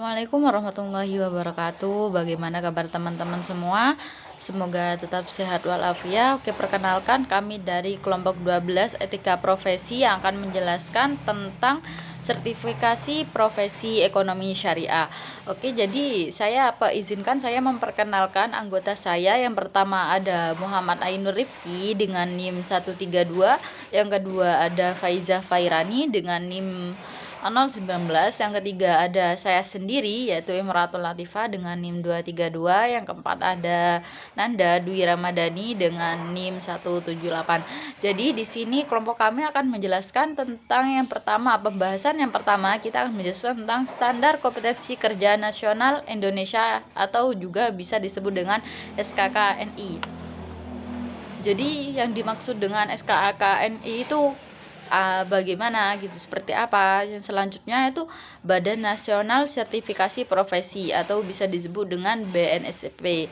Assalamualaikum warahmatullahi wabarakatuh. Bagaimana kabar teman-teman semua? Semoga tetap sehat walafiat. Oke, perkenalkan kami dari kelompok 12 Etika Profesi yang akan menjelaskan tentang sertifikasi profesi ekonomi syariah. Oke, jadi izinkan saya memperkenalkan anggota saya. Yang pertama ada Muhammad Ainur Rifki dengan NIM 132, yang kedua ada Faiza Fairani dengan NIM 019, yang ketiga ada saya sendiri yaitu Imratul Latifah dengan NIM 232, yang keempat ada Nanda Dwi Ramadhani dengan NIM 178. Jadi di sini kelompok kami akan menjelaskan tentang pembahasan yang pertama kita akan menjelaskan tentang standar kompetensi kerja nasional Indonesia atau juga bisa disebut dengan SKKNI. Jadi yang dimaksud dengan SKKNI itu bagaimana gitu, seperti apa. Yang selanjutnya itu Badan Nasional Sertifikasi Profesi atau bisa disebut dengan BNSP.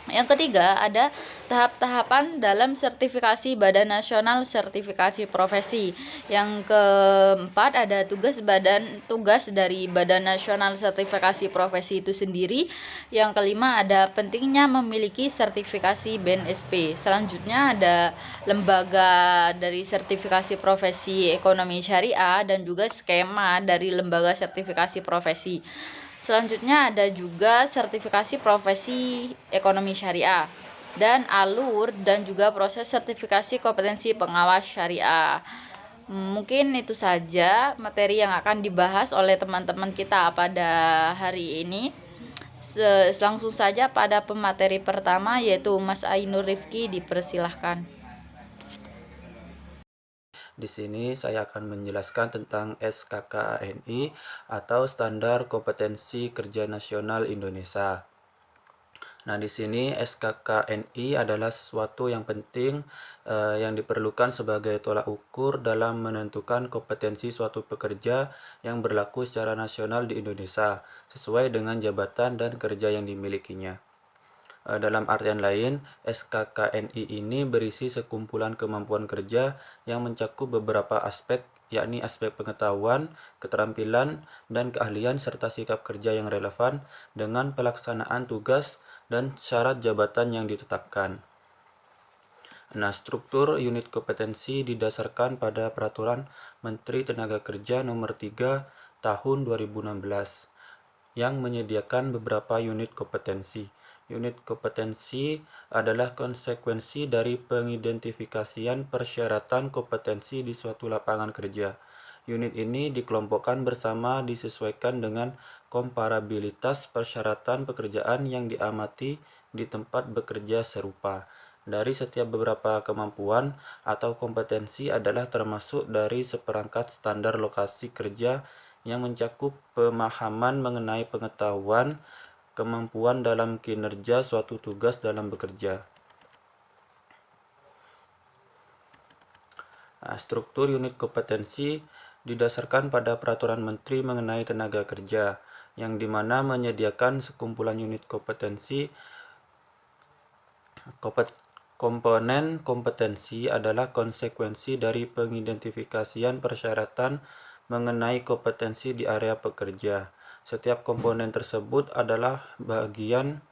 Yang ketiga ada tahap-tahapan dalam sertifikasi Badan Nasional Sertifikasi Profesi. Yang keempat ada tugas dari Badan Nasional Sertifikasi Profesi itu sendiri. Yang kelima ada pentingnya memiliki sertifikasi BNSP. Selanjutnya ada lembaga dari sertifikasi profesi ekonomi syariah dan juga skema dari lembaga sertifikasi profesi. Selanjutnya ada juga sertifikasi profesi ekonomi syariah dan alur dan juga proses sertifikasi kompetensi pengawas syariah. Mungkin itu saja materi yang akan dibahas oleh teman-teman kita pada hari ini. Langsung saja pada pemateri pertama yaitu Mas Ainur Rifki, dipersilahkan. Di sini saya akan menjelaskan tentang SKKNI atau Standar Kompetensi Kerja Nasional Indonesia. Nah, di sini SKKNI adalah sesuatu yang penting yang diperlukan sebagai tolak ukur dalam menentukan kompetensi suatu pekerja yang berlaku secara nasional di Indonesia sesuai dengan jabatan dan kerja yang dimilikinya. Dalam artian lain, SKKNI ini berisi sekumpulan kemampuan kerja yang mencakup beberapa aspek, yakni aspek pengetahuan, keterampilan, dan keahlian serta sikap kerja yang relevan dengan pelaksanaan tugas dan syarat jabatan yang ditetapkan. Nah, struktur unit kompetensi didasarkan pada Peraturan Menteri Tenaga Kerja Nomor 3 Tahun 2016 yang menyediakan beberapa unit kompetensi. Unit kompetensi adalah konsekuensi dari pengidentifikasian persyaratan kompetensi di suatu lapangan kerja. Unit ini dikelompokkan bersama disesuaikan dengan komparabilitas persyaratan pekerjaan yang diamati di tempat bekerja serupa. Dari setiap beberapa kemampuan atau kompetensi adalah termasuk dari seperangkat standar lokasi kerja yang mencakup pemahaman mengenai pengetahuan, kemampuan dalam kinerja suatu tugas dalam bekerja. Nah, struktur unit kompetensi didasarkan pada Peraturan Menteri mengenai Tenaga Kerja, yang dimana menyediakan sekumpulan unit kompetensi. Komponen kompetensi adalah konsekuensi dari pengidentifikasian persyaratan mengenai kompetensi di area pekerja. Setiap komponen tersebut adalah bagian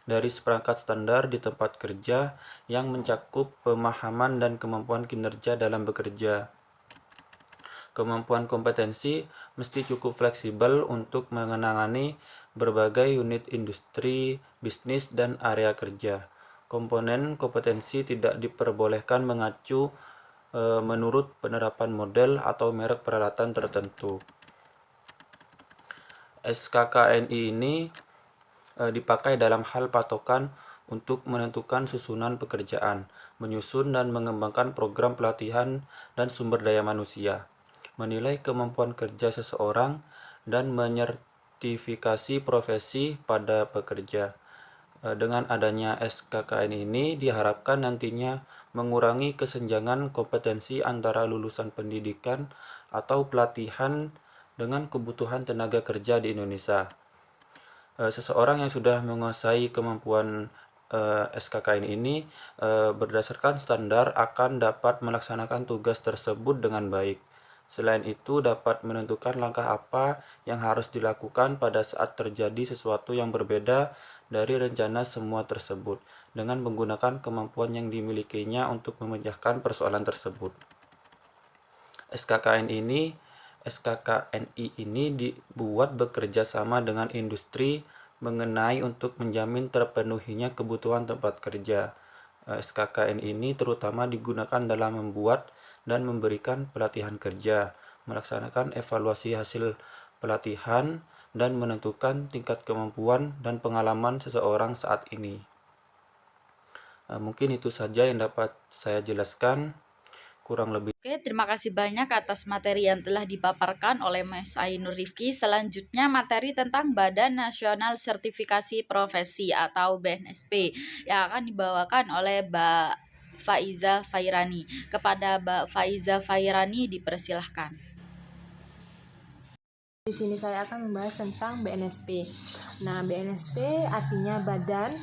dari seperangkat standar di tempat kerja yang mencakup pemahaman dan kemampuan kinerja dalam bekerja. Kemampuan kompetensi mesti cukup fleksibel untuk menangani berbagai unit industri, bisnis, dan area kerja. Komponen kompetensi tidak diperbolehkan mengacu menurut penerapan model atau merek peralatan tertentu. SKKNI ini dipakai dalam hal patokan untuk menentukan susunan pekerjaan, menyusun dan mengembangkan program pelatihan dan sumber daya manusia, menilai kemampuan kerja seseorang, dan menyertifikasi profesi pada pekerja. Dengan adanya SKKN ini diharapkan nantinya mengurangi kesenjangan kompetensi antara lulusan pendidikan atau pelatihan dengan kebutuhan tenaga kerja di Indonesia. Seseorang yang sudah menguasai kemampuan SKKN ini berdasarkan standar akan dapat melaksanakan tugas tersebut dengan baik. Selain itu, dapat menentukan langkah apa yang harus dilakukan pada saat terjadi sesuatu yang berbeda dari rencana semua tersebut, dengan menggunakan kemampuan yang dimilikinya untuk memecahkan persoalan tersebut. SKKNI ini dibuat bekerja sama dengan industri mengenai untuk menjamin terpenuhinya kebutuhan tempat kerja. SKKN ini terutama digunakan dalam membuat dan memberikan pelatihan kerja, melaksanakan evaluasi hasil pelatihan, dan menentukan tingkat kemampuan dan pengalaman seseorang saat ini. Mungkin itu saja yang dapat saya jelaskan, kurang lebih. Oke, terima kasih banyak atas materi yang telah dipaparkan oleh Mas Ainur Rifki. Selanjutnya materi tentang Badan Nasional Sertifikasi Profesi atau BNSP yang akan dibawakan oleh Mbak Faiza Fairani. Kepada Mbak Faiza Fairani dipersilahkan. Di sini saya akan membahas tentang BNSP. Nah, BNSP artinya badan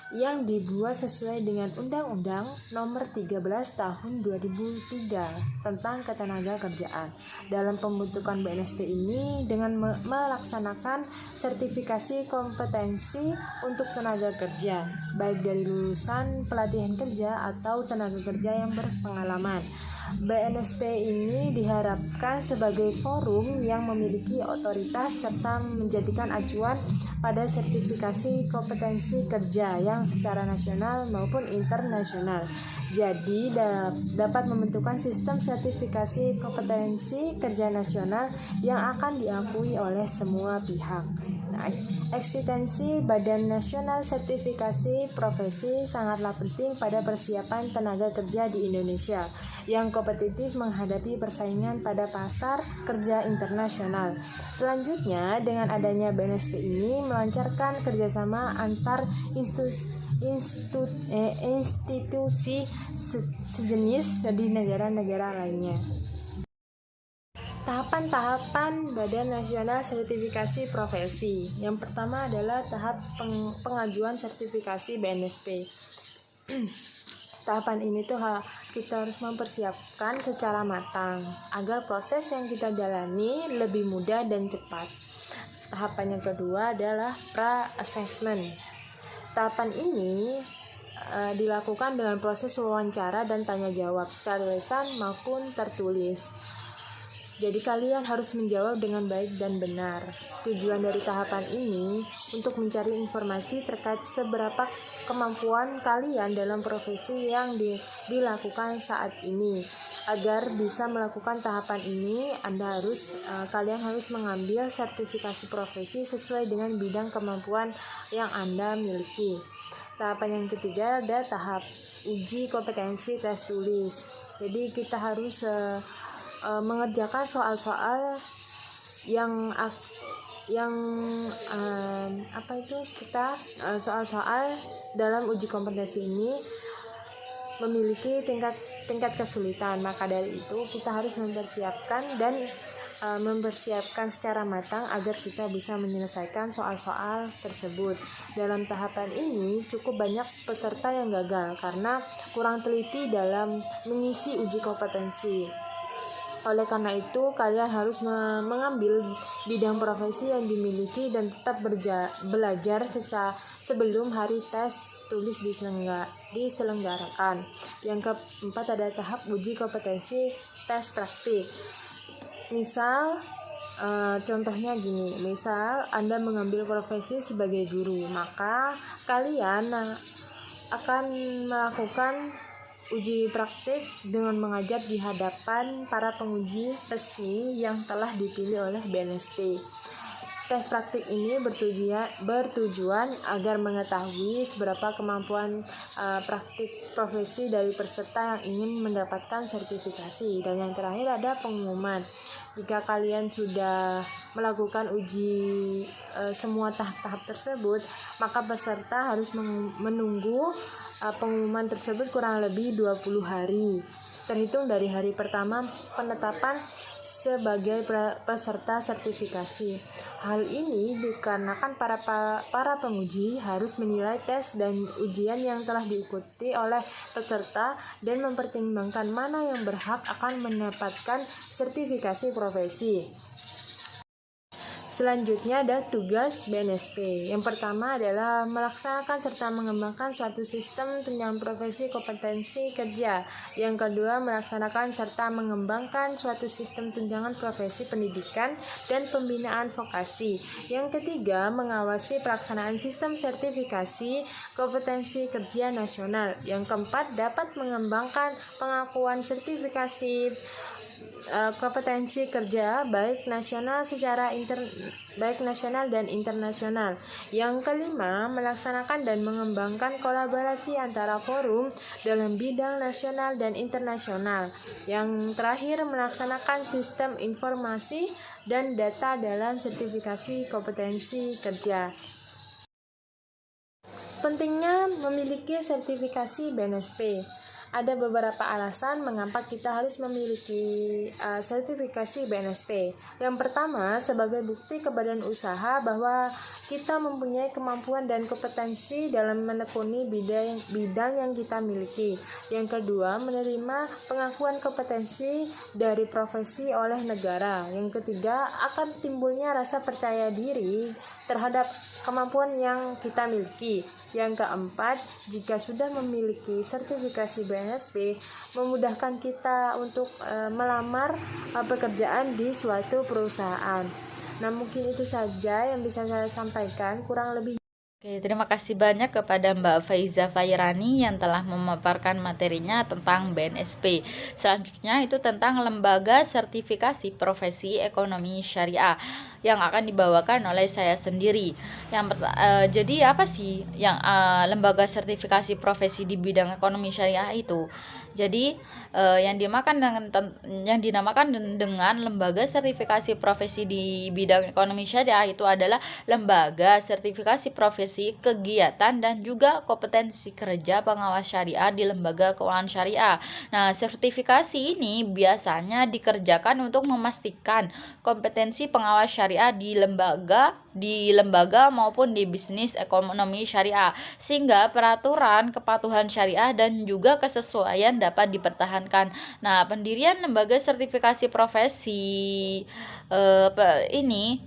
yang dibuat sesuai dengan Undang-Undang Nomor 13 Tahun 2003 tentang Ketenagakerjaan. Dalam pembentukan BNSP ini dengan melaksanakan sertifikasi kompetensi untuk tenaga kerja, baik dari lulusan pelatihan kerja atau tenaga kerja yang berpengalaman. BNSP ini diharapkan sebagai forum yang memiliki otoritas serta menjadikan acuan pada sertifikasi kompetensi kerja yang secara nasional maupun internasional. Jadi dapat membentukkan sistem sertifikasi kompetensi kerja nasional yang akan diakui oleh semua pihak. Nah, eksistensi Badan Nasional Sertifikasi Profesi sangatlah penting pada persiapan tenaga kerja di Indonesia yang kompetitif menghadapi persaingan pada pasar kerja internasional. Selanjutnya, dengan adanya BNSP ini melancarkan kerjasama antar institusi sejenis di negara-negara lainnya. Tahapan-tahapan Badan Nasional Sertifikasi Profesi. Yang pertama adalah tahap pengajuan sertifikasi BNSP. Tahapan ini tuh kita harus mempersiapkan secara matang agar proses yang kita jalani lebih mudah dan cepat. Tahapan yang kedua adalah pra-assessment. Tahapan ini dilakukan dengan proses wawancara dan tanya jawab secara lisan maupun tertulis. Jadi kalian harus menjawab dengan baik dan benar. Tujuan dari tahapan ini untuk mencari informasi terkait seberapa kemampuan kalian dalam profesi yang dilakukan saat ini. Agar bisa melakukan tahapan ini, kalian harus mengambil sertifikasi profesi sesuai dengan bidang kemampuan yang Anda miliki. Tahapan yang ketiga ada tahap uji kompetensi tes tulis. Jadi kita harus mengerjakan soal-soal soal-soal dalam uji kompetensi ini memiliki tingkat kesulitan. Maka dari itu kita harus mempersiapkan secara matang agar kita bisa menyelesaikan soal-soal tersebut. Dalam tahapan ini cukup banyak peserta yang gagal karena kurang teliti dalam mengisi uji kompetensi. Oleh karena itu, kalian harus mengambil bidang profesi yang dimiliki dan tetap belajar sebelum hari tes tulis diselenggarakan. Yang keempat ada tahap uji kompetensi tes praktik. Misal, contohnya gini, misal Anda mengambil profesi sebagai guru, maka kalian akan melakukan uji praktik dengan mengajar di hadapan para penguji resmi yang telah dipilih oleh BNSP. Tes praktik ini bertujuan agar mengetahui seberapa kemampuan praktik profesi dari peserta yang ingin mendapatkan sertifikasi. Dan yang terakhir ada pengumuman. Jika kalian sudah melakukan uji semua tahap-tahap tersebut, maka peserta harus menunggu pengumuman tersebut kurang lebih 20 hari. Terhitung dari hari pertama penetapan sebagai peserta sertifikasi. Hal ini dikarenakan para penguji harus menilai tes dan ujian yang telah diikuti oleh peserta dan mempertimbangkan mana yang berhak akan mendapatkan sertifikasi profesi. Selanjutnya ada tugas BNSP. Yang pertama adalah melaksanakan serta mengembangkan suatu sistem tunjangan profesi kompetensi kerja. Yang kedua, melaksanakan serta mengembangkan suatu sistem tunjangan profesi pendidikan dan pembinaan vokasi. Yang ketiga, mengawasi pelaksanaan sistem sertifikasi kompetensi kerja nasional. Yang keempat, dapat mengembangkan pengakuan sertifikasi kompetensi kerja baik nasional dan internasional. Yang kelima, melaksanakan dan mengembangkan kolaborasi antara forum dalam bidang nasional dan internasional. Yang terakhir, melaksanakan sistem informasi dan data dalam sertifikasi kompetensi kerja. Pentingnya memiliki sertifikasi BNSP. Ada beberapa alasan mengapa kita harus memiliki sertifikasi BNSP. Yang pertama, sebagai bukti ke badan usaha bahwa kita mempunyai kemampuan dan kompetensi dalam menekuni bidang yang kita miliki. Yang kedua, menerima pengakuan kompetensi dari profesi oleh negara. Yang ketiga, akan timbulnya rasa percaya diri terhadap kemampuan yang kita miliki. Yang keempat, jika sudah memiliki sertifikasi BNSP, memudahkan kita untuk melamar pekerjaan di suatu perusahaan. Nah, mungkin itu saja yang bisa saya sampaikan, kurang lebih. Oke, terima kasih banyak kepada Mbak Faiza Fairani yang telah memaparkan materinya tentang BNSP. Selanjutnya itu tentang Lembaga Sertifikasi Profesi Ekonomi Syariah yang akan dibawakan oleh saya sendiri. Jadi apa sih yang Lembaga Sertifikasi Profesi di bidang ekonomi syariah itu? Jadi yang dinamakan dengan Lembaga Sertifikasi Profesi di bidang ekonomi syariah itu adalah lembaga sertifikasi profesi, kegiatan dan juga kompetensi kerja pengawas syariah di lembaga keuangan syariah. Nah, sertifikasi ini biasanya dikerjakan untuk memastikan kompetensi pengawas syariah di lembaga maupun di bisnis ekonomi syariah, sehingga peraturan kepatuhan syariah dan juga kesesuaian dapat dipertahankan. Nah, pendirian lembaga sertifikasi profesi ini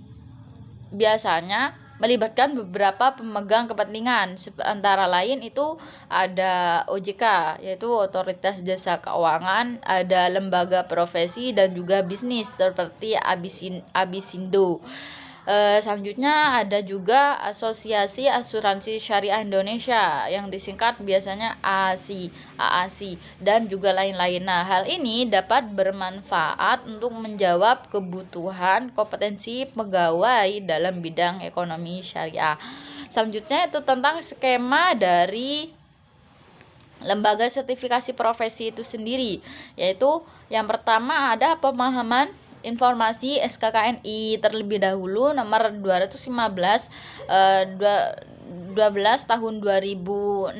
biasanya melibatkan beberapa pemegang kepentingan, antara lain itu ada OJK, yaitu Otoritas Jasa Keuangan, ada lembaga profesi dan juga bisnis seperti Abisindo. Selanjutnya ada juga Asosiasi Asuransi Syariah Indonesia yang disingkat biasanya AASI dan juga lain-lain. Nah, hal ini dapat bermanfaat untuk menjawab kebutuhan kompetensi pegawai dalam bidang ekonomi syariah. Selanjutnya itu tentang skema dari lembaga sertifikasi profesi itu sendiri, yaitu yang pertama ada pemahaman informasi SKKNI terlebih dahulu nomor 215 12 tahun 2016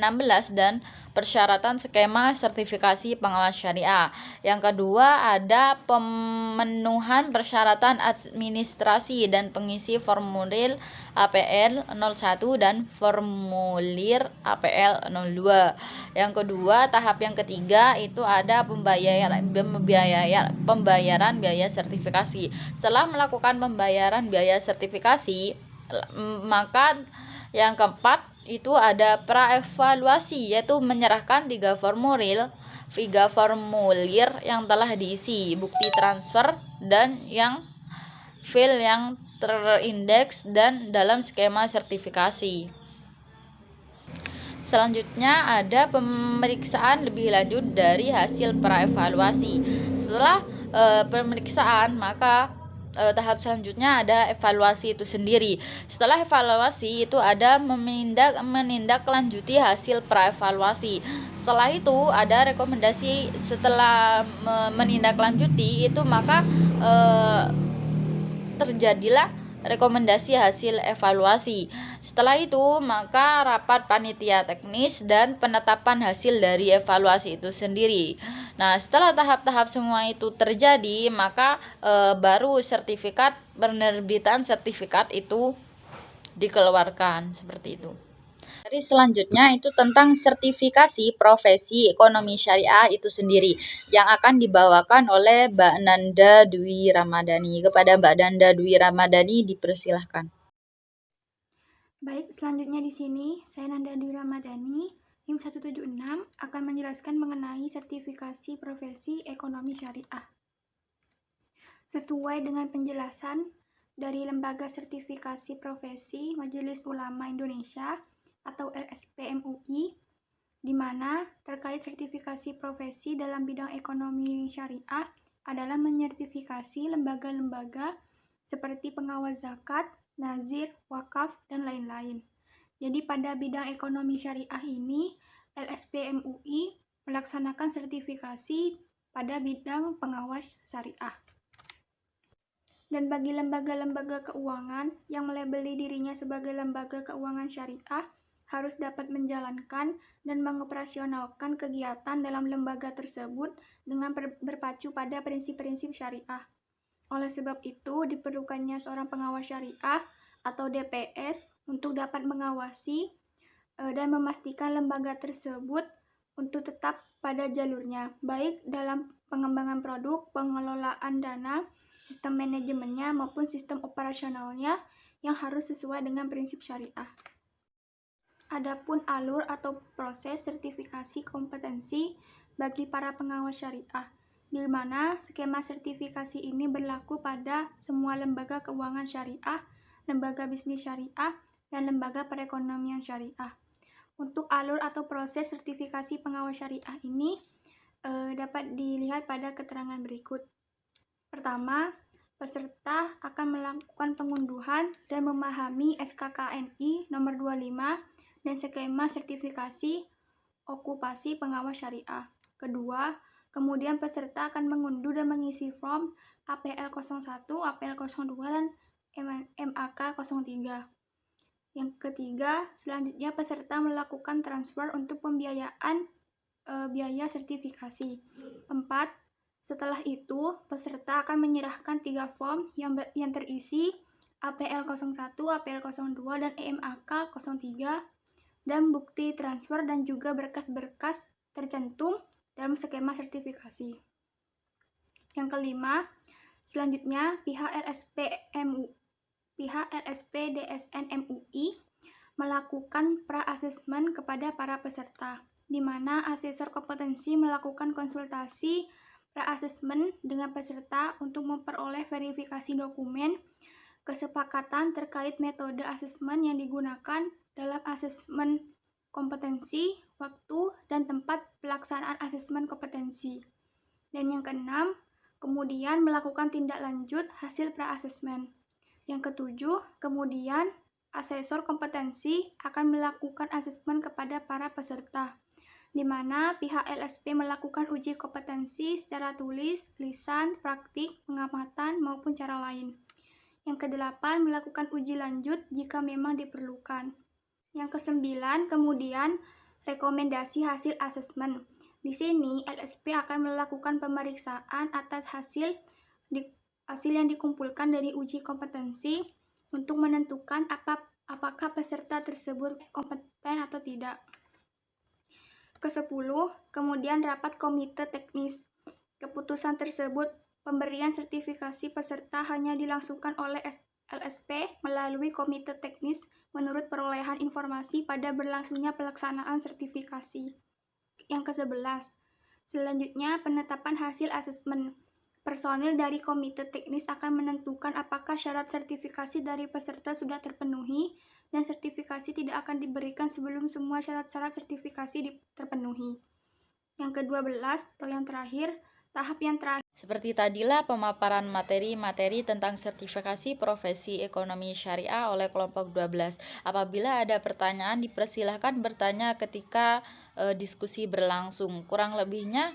dan persyaratan skema sertifikasi pengawas syariah. Yang kedua ada pemenuhan persyaratan administrasi dan pengisi formulir APL 01 dan formulir APL 02. Yang kedua, tahap yang ketiga itu ada pembayaran biaya sertifikasi. Setelah melakukan pembayaran biaya sertifikasi, maka yang keempat itu ada praevaluasi, yaitu menyerahkan 3 formulir yang telah diisi, bukti transfer dan yang file yang terindeks dan dalam skema sertifikasi. Selanjutnya ada pemeriksaan lebih lanjut dari hasil praevaluasi. Setelah pemeriksaan, maka tahap selanjutnya ada evaluasi itu sendiri. Setelah evaluasi itu ada menindaklanjuti hasil praevaluasi. Setelah itu ada rekomendasi. Setelah menindaklanjuti itu maka terjadilah rekomendasi hasil evaluasi. Setelah itu, maka rapat panitia teknis dan penetapan hasil dari evaluasi itu sendiri. Nah, setelah tahap-tahap semua itu terjadi, maka baru penerbitan sertifikat itu dikeluarkan seperti itu. Jadi selanjutnya itu tentang sertifikasi profesi ekonomi syariah itu sendiri yang akan dibawakan oleh Mbak Nanda Dwi Ramadhani. Kepada Mbak Nanda Dwi Ramadhani dipersilahkan. Baik, selanjutnya di sini saya Nanda Dwi Ramadhani, NIM 176 akan menjelaskan mengenai sertifikasi profesi ekonomi syariah. Sesuai dengan penjelasan dari Lembaga Sertifikasi Profesi Majelis Ulama Indonesia atau LSP MUI, di mana terkait sertifikasi profesi dalam bidang ekonomi syariah adalah menyertifikasi lembaga-lembaga seperti pengawas zakat, nazir, wakaf, dan lain-lain. Jadi pada bidang ekonomi syariah ini, LSP MUI melaksanakan sertifikasi pada bidang pengawas syariah. Dan bagi lembaga-lembaga keuangan yang melabeli dirinya sebagai lembaga keuangan syariah, harus dapat menjalankan dan mengoperasionalkan kegiatan dalam lembaga tersebut dengan berpacu pada prinsip-prinsip syariah. Oleh sebab itu, diperlukannya seorang pengawas syariah atau DPS untuk dapat mengawasi dan memastikan lembaga tersebut untuk tetap pada jalurnya, baik dalam pengembangan produk, pengelolaan dana, sistem manajemennya, maupun sistem operasionalnya yang harus sesuai dengan prinsip syariah. Adapun alur atau proses sertifikasi kompetensi bagi para pengawas syariah, di mana skema sertifikasi ini berlaku pada semua lembaga keuangan syariah, lembaga bisnis syariah, dan lembaga perekonomian syariah. Untuk alur atau proses sertifikasi pengawas syariah ini dapat dilihat pada keterangan berikut. Pertama, peserta akan melakukan pengunduhan dan memahami SKKNI nomor 25 dan skema sertifikasi okupasi pengawas syariah. Kedua, kemudian peserta akan mengunduh dan mengisi form APL 01, APL 02, dan MAK 03. Yang ketiga, selanjutnya peserta melakukan transfer untuk pembiayaan biaya sertifikasi. 4. Setelah itu, peserta akan menyerahkan 3 form yang terisi APL 01, APL 02, dan MAK 03, dan bukti transfer dan juga berkas-berkas tercantum dalam skema sertifikasi. Yang kelima, selanjutnya pihak LSP DSN MUI melakukan pra-asesmen kepada para peserta, di mana asesor kompetensi melakukan konsultasi pra-asesmen dengan peserta untuk memperoleh verifikasi dokumen, kesepakatan terkait metode asesmen yang digunakan dalam asesmen kompetensi, waktu, dan tempat pelaksanaan asesmen kompetensi. Dan yang keenam, kemudian melakukan tindak lanjut hasil pra-asesmen. Yang ketujuh, kemudian asesor kompetensi akan melakukan asesmen kepada para peserta, di mana pihak LSP melakukan uji kompetensi secara tulis, lisan, praktik, pengamatan, maupun cara lain. Yang kedelapan, melakukan uji lanjut jika memang diperlukan. Yang kesembilan, kemudian rekomendasi hasil asesmen. Di sini, LSP akan melakukan pemeriksaan atas hasil yang dikumpulkan dari uji kompetensi untuk menentukan apakah peserta tersebut kompeten atau tidak. Kesepuluh, kemudian rapat komite teknis. Keputusan tersebut pemberian sertifikasi peserta hanya dilangsungkan oleh LSP melalui komite teknis menurut perolehan informasi pada berlangsungnya pelaksanaan sertifikasi. Yang ke-11, selanjutnya penetapan hasil asesmen. Personil dari komite teknis akan menentukan apakah syarat sertifikasi dari peserta sudah terpenuhi dan sertifikasi tidak akan diberikan sebelum semua syarat-syarat sertifikasi terpenuhi. Yang ke-12 atau yang terakhir, tahap yang terakhir. Seperti tadilah pemaparan materi-materi tentang sertifikasi profesi ekonomi syariah oleh kelompok 12. Apabila ada pertanyaan, dipersilahkan bertanya ketika diskusi berlangsung. Kurang lebihnya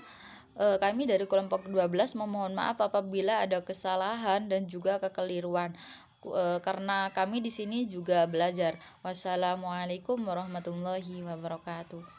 kami dari kelompok 12 memohon maaf apabila ada kesalahan dan juga kekeliruan. karena kami di sini juga belajar. Wassalamualaikum warahmatullahi wabarakatuh.